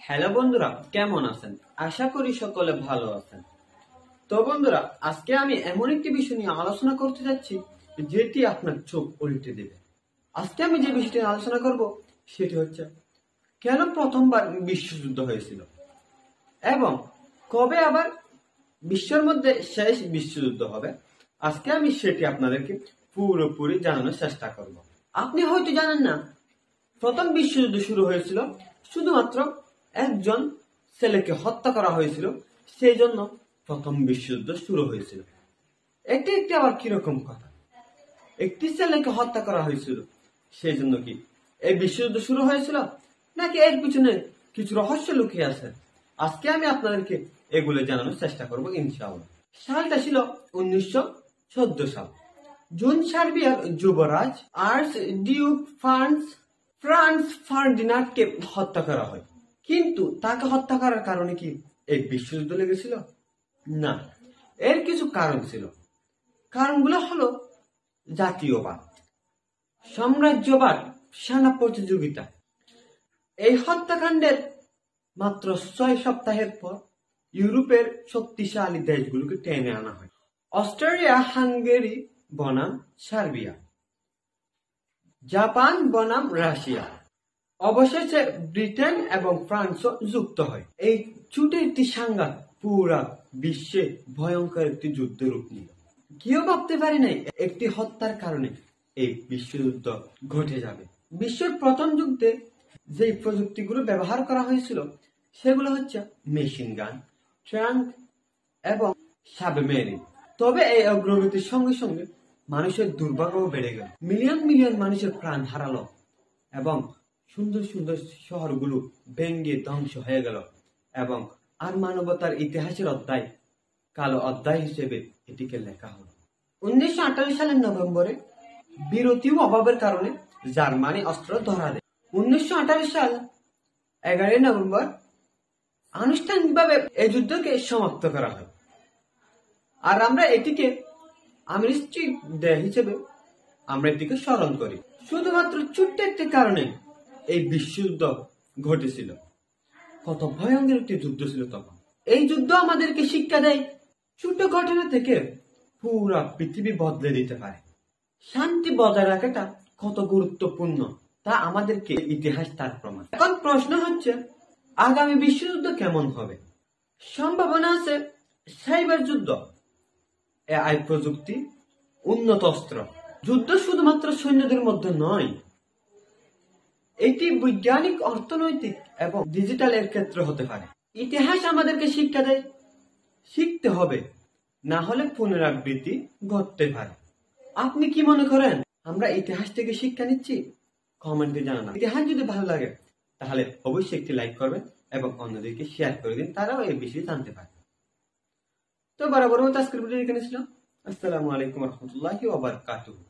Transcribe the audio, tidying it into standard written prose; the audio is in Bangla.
হ্যালো বন্ধুরা, কেমন আছেন? আশা করি সকলে ভালো আছেন। তো বন্ধুরা, আজকে আমি এমন একটি বিষয় নিয়ে আলোচনা করতে যাচ্ছি যেটি আপনার চোখ উল্টে দেবে। আজকে আমি যে বিষয়টি নিয়ে আলোচনা করব সেটি হচ্ছে কেন প্রথমবার বিশ্বযুদ্ধ হয়েছিল এবং কবে আবার বিশ্বের মধ্যে শেষ বিশ্বযুদ্ধ হবে। আজকে আমি সেটি আপনাদেরকে পুরোপুরি জানানোর চেষ্টা করব। আপনি হয়তো জানেন না, প্রথম বিশ্বযুদ্ধ শুরু হয়েছিল শুধুমাত্র একজন ছেলেকে হত্যা করা হয়েছিল, সেই জন্য প্রথম বিশ্বযুদ্ধ শুরু হয়েছিল। এটি একটি আবার কিরকম কথা, একটি ছেলেকে হত্যা করা হয়েছিল সেই জন্য কি এই বিশ্বযুদ্ধ শুরু হয়েছিল, নাকি এর পিছনে কিছু রহস্য লুকিয়ে আছে? আজকে আমি আপনাদেরকে এগুলো জানানোর চেষ্টা করব ইনশাআল্লাহ। সালটা ছিল 1914 সাল। জুন সার্বিয়ার যুবরাজ আর্চ ডিউক ফ্রান্স ফার্ডিনান্ডকে হত্যা করা হয়। কিন্তু তাকে হত্যা করার কারণে কি এই বিশ্বযুদ্ধ লেগেছিল? না, এর কিছু কারণ ছিল। কারণগুলো হলো জাতীয়বাদ, সাম্রাজ্যবাদ, সেনা প্রতিযোগিতা। এই হত্যাকাণ্ডের মাত্র 6 সপ্তাহের পর ইউরোপের শক্তিশালী দেশগুলোকে টেনে আনা হয়। অস্ট্রিয়া হাঙ্গেরি বনাম সার্বিয়া, জাপান বনাম রাশিয়া, অবশেষে ব্রিটেন এবং ফ্রান্সও যুক্ত হয়। এই ছোট একটি সংঘাত পুরা বিশ্বে ভয়ঙ্কর একটি যুদ্ধের রূপ নিল। কেউ ভাবতে পারে নাই একটি হত্যার কারণে এই বিশ্বযুদ্ধ ঘটে যাবে। বিশ্বের প্রথম যুদ্ধে যে প্রযুক্তিগুলো ব্যবহার করা হয়েছিল সেগুলো হচ্ছে মেশিন গান, ট্যাঙ্ক এবং সাবমেরিন। তবে এই অগ্রগতির সঙ্গে সঙ্গে মানুষের দুর্ভাগ্যও বেড়ে গেল। মিলিয়ন মিলিয়ন মানুষের প্রাণ হারালো এবং সুন্দর সুন্দর শহরগুলো ভেঙ্গে ধ্বংস হয়ে গেল এবং আর মানবতার ইতিহাসের অধ্যায় কালো অধ্যায় হিসেবে এটিকে লেখা হলো। 1948 সালের নভেম্বরে বিরতি ও অভাবের কারণে জার্মানি অস্ত্র ধরা দেয়। 1948 সাল 11 নভেম্বর আনুষ্ঠানিকভাবে এই যুদ্ধকে সমাপ্ত করা হয়। আর আমরা এটিকে আর্মিস্টিস ডে হিসেবে আমরা এটিকে স্মরণ করি। শুধুমাত্র ছোট্ট একটি কারণে এই বিশ্বযুদ্ধ ঘটেছিল। কত ভয়ঙ্কর একটি যুদ্ধ ছিল তখন। এই যুদ্ধ আমাদেরকে শিক্ষা দেয় ছোট ঘটনা থেকে পুরা পৃথিবী বদলে দিতে পারে। শান্তি বজায় রাখাটা কত গুরুত্বপূর্ণ তা আমাদেরকে ইতিহাস তার প্রমাণ। এখন প্রশ্ন হচ্ছে, আগামী বিশ্বযুদ্ধ কেমন হবে? সম্ভাবনা আছে সাইবার যুদ্ধ, এআই প্রযুক্তি, উন্নত অস্ত্র। যুদ্ধ শুধুমাত্র সৈন্যদের মধ্যে নয়, এটি বৈজ্ঞানিক, অর্থনৈতিক এবং ডিজিটাল এর ক্ষেত্রে হতে পারে। ইতিহাস আমাদেরকে শিক্ষা দেয়, শিখতে হবে, না হলে পুনরাবৃত্তি ঘটতে পারে। আপনি কি মনে করেন আমরা ইতিহাস থেকে শিক্ষা নিচ্ছি? কমেন্টে জানান। ইতিহাস যদি ভালো লাগে তাহলে অবশ্যই একটি লাইক করবেন এবং অন্যদেরকে শেয়ার করে দিন, তারাও এই বিষয়ে জানতে পারে। তো বরাবর মতো আজকের ভিডিও এখানে ছিল। আসসালামু আলাইকুম রহমতুল্লাহি ওয়া বারাকাতুহু।